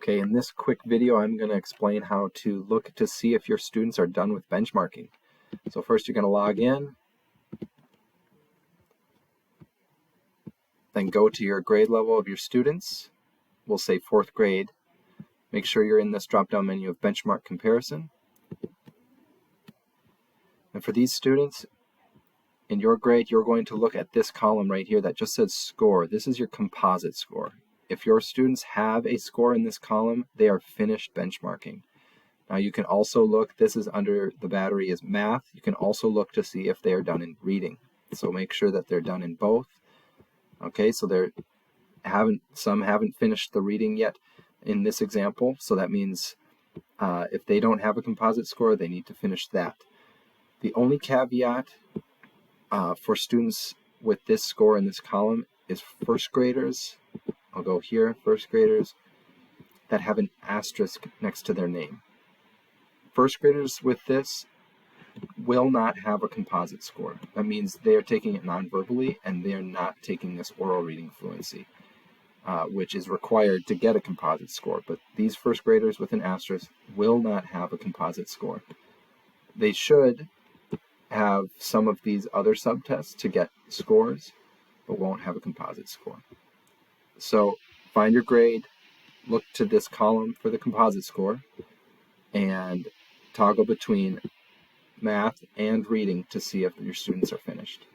Okay, in this quick video, I'm going to explain how to look to see if your students are done with benchmarking. So first you're going to log in, then go to your grade level of your students. We'll say 4th grade. Make sure you're in this drop-down menu of benchmark comparison. And for these students, in your grade, you're going to look at this column right here that just says score. This is your composite score. If your students have a score in this column, they are finished benchmarking. Now you can also look, this is under the battery is math. You can also look to see if they are done in reading. So make sure that they're done in both. Okay, so some haven't finished the reading yet in this example. So that means if they don't have a composite score, they need to finish that. The only caveat for students with this score in this column is first graders. I'll go here, first graders that have an asterisk next to their name. First graders with this will not have a composite score. That means they are taking it non-verbally and they're not taking this oral reading fluency, which is required to get a composite score. But these first graders with an asterisk will not have a composite score. They should have some of these other subtests to get scores, but won't have a composite score. So find your grade, look to this column for the composite score, and toggle between math and reading to see if your students are finished.